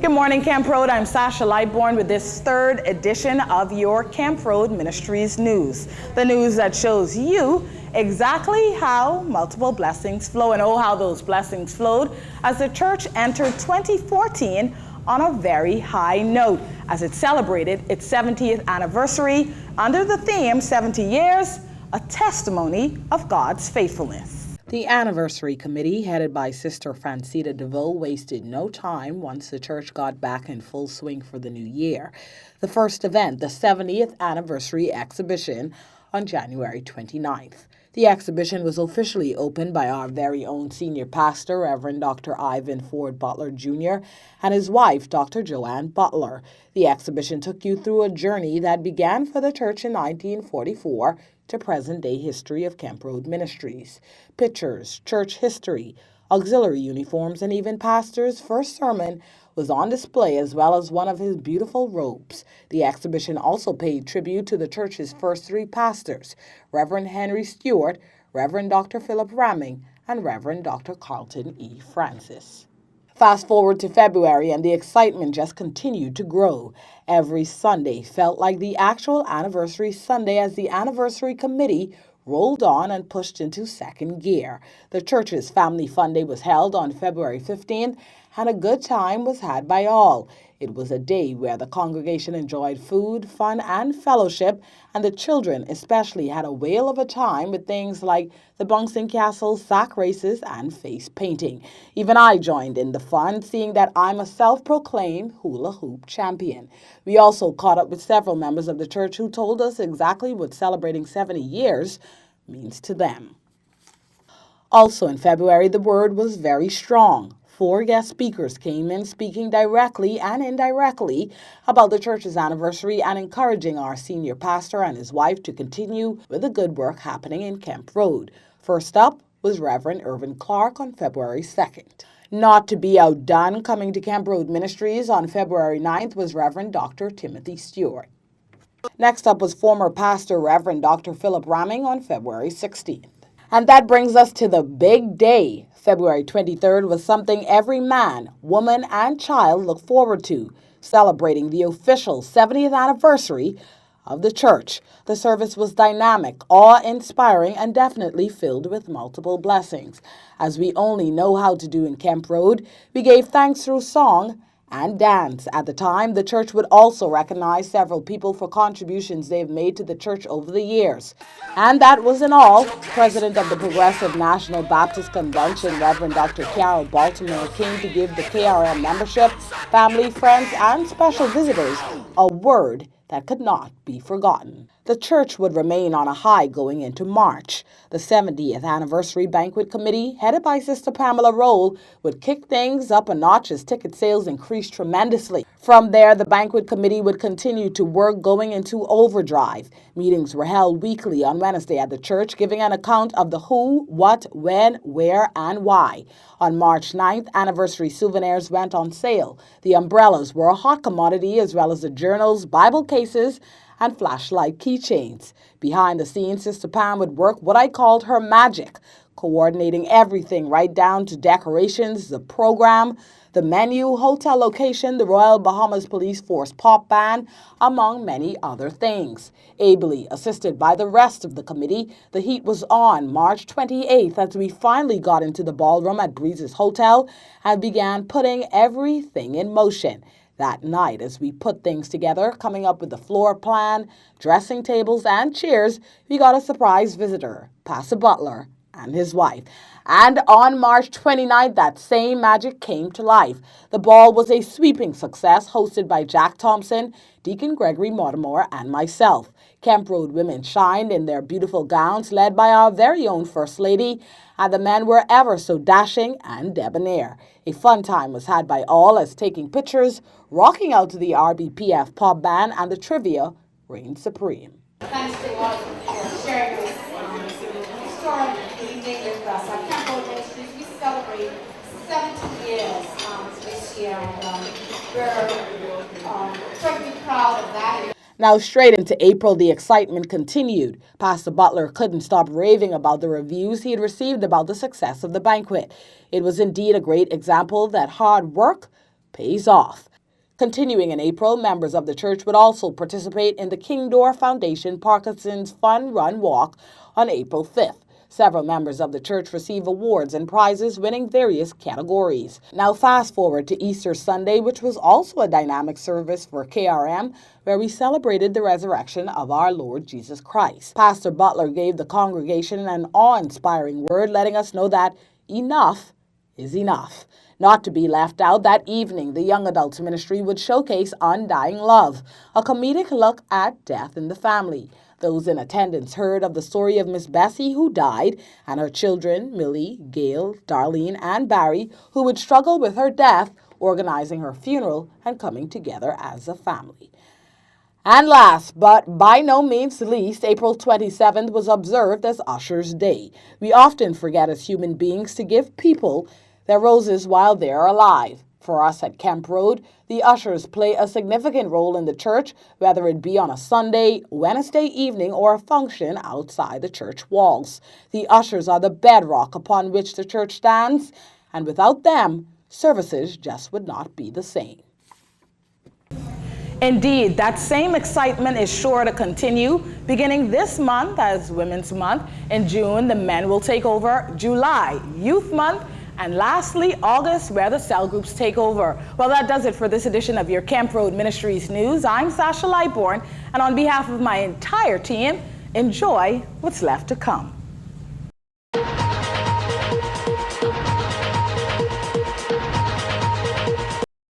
Good morning, Kemp Road. I'm Sasha Lightbourne with this third edition of your Kemp Road Ministries news. The news that shows you exactly how multiple blessings flow and how those blessings flowed as the church entered 2014 on a very high note as it celebrated its 70th anniversary under the theme 70 Years, a Testimony of God's Faithfulness. The anniversary committee, headed by Sister Francita DeVoe, wasted no time once the church got back in full swing for the new year. The first event, the 70th anniversary exhibition, on January 29th. The exhibition was officially opened by our very own senior pastor, Reverend Dr. Ivan Ford Butler Jr., and his wife, Dr. Joanne Butler. The exhibition took you through a journey that began for the church in 1944 to present-day history of Kemp Road Ministries. Pictures, church history, auxiliary uniforms, and even pastor's first sermon was on display, as well as one of his beautiful robes. The exhibition also paid tribute to the church's first three pastors, Reverend Henry Stewart, Reverend Dr. Philip Ramming, and Reverend Dr. Carlton E. Francis. Fast forward to February, and the excitement just continued to grow. Every Sunday felt like the actual anniversary Sunday as the anniversary committee rolled on and pushed into second gear. The church's Family Fun Day was held on February 15th, and a good time was had by all. It was a day where the congregation enjoyed food, fun, and fellowship, and the children especially had a whale of a time with things like the bouncing castle, sack races, and face painting. Even I joined in the fun, seeing that I'm a self-proclaimed hula hoop champion. We also caught up with several members of the church who told us exactly what celebrating 70 years means to them. Also in February, the word was very strong. 4 guest speakers came in speaking directly and indirectly about the church's anniversary and encouraging our senior pastor and his wife to continue with the good work happening in Kemp Road. First up was Reverend Irvin Clark on February 2nd. Not to be outdone, coming to Kemp Road Ministries on February 9th was Reverend Dr. Timothy Stewart. Next up was former pastor Reverend Dr. Philip Ramming on February 16th. And that brings us to the big day. February 23rd was something every man, woman, and child looked forward to, celebrating the official 70th anniversary of the church. The service was dynamic, awe-inspiring, and definitely filled with multiple blessings. As we only know how to do in Kemp Road, we gave thanks through song and dance. At the time, the church would also recognize several people for contributions they've made to the church over the years. And that wasn't all. President of the Progressive National Baptist Convention, Reverend Dr. Carol Baltimore, came to give the KRM membership, family, friends, and special visitors a word that could not be forgotten. The church would remain on a high going into March. The 70th Anniversary Banquet Committee, headed by Sister Pamela Roll, would kick things up a notch as ticket sales increased tremendously. From there, the Banquet Committee would continue to work going into overdrive. Meetings were held weekly on Wednesday at the church, giving an account of the who, what, when, where, and why. On March 9th, anniversary souvenirs went on sale. The umbrellas were a hot commodity, as well as the journals, Bible cases, and flashlight keychains. Behind the scenes, Sister Pam would work what I called her magic, coordinating everything right down to decorations, the program, the menu, hotel location, the Royal Bahamas Police Force pop band, among many other things. Ably assisted by the rest of the committee, the heat was on March 28th as we finally got into the ballroom at Breeze's Hotel and began putting everything in motion. That night, as we put things together, coming up with the floor plan, dressing tables, and chairs, we got a surprise visitor, Pastor Butler and his wife. And on March 29th, that same magic came to life. The ball was a sweeping success, hosted by Jack Thompson, Deacon Gregory Mortimer, and myself. Kemp Road women shined in their beautiful gowns, led by our very own First Lady, and the men were ever so dashing and debonair. A fun time was had by all as taking pictures, rocking out to the RBPF pop band, and the trivia reigned supreme. Thanks to all for sharing this historic evening with us. At Kemp Road Ministries, we celebrate 70 years this year, and we're certainly proud of that. Now, straight into April, the excitement continued. Pastor Butler couldn't stop raving about the reviews he had received about the success of the banquet. It was indeed a great example that hard work pays off. Continuing in April, members of the church would also participate in the King Door Foundation Parkinson's Fun Run Walk on April 5th. Several members of the church receive awards and prizes winning various categories. Now fast forward to Easter Sunday, which was also a dynamic service for KRM, where we celebrated the resurrection of our Lord Jesus Christ. Pastor Butler gave the congregation an awe-inspiring word, letting us know that enough is enough. Not to be left out, that evening, the Young Adults Ministry would showcase Undying Love, a comedic look at death in the family. Those in attendance heard of the story of Miss Bessie, who died, and her children, Millie, Gail, Darlene, and Barry, who would struggle with her death, organizing her funeral and coming together as a family. And last, but by no means least, April 27th was observed as Ushers' Day. We often forget as human beings to give people their roses while they are alive. For us at Kemp Road, the ushers play a significant role in the church, whether it be on a Sunday, Wednesday evening, or a function outside the church walls. The ushers are the bedrock upon which the church stands, and without them, services just would not be the same. Indeed, that same excitement is sure to continue, beginning this month as Women's Month. In June, the men will take over. July, Youth Month. And lastly, August, where the cell groups take over. Well, that does it for this edition of your Kemp Road Ministries News. I'm SASHA LIGHTBOURNE, and on behalf of my entire team, enjoy what's left to come.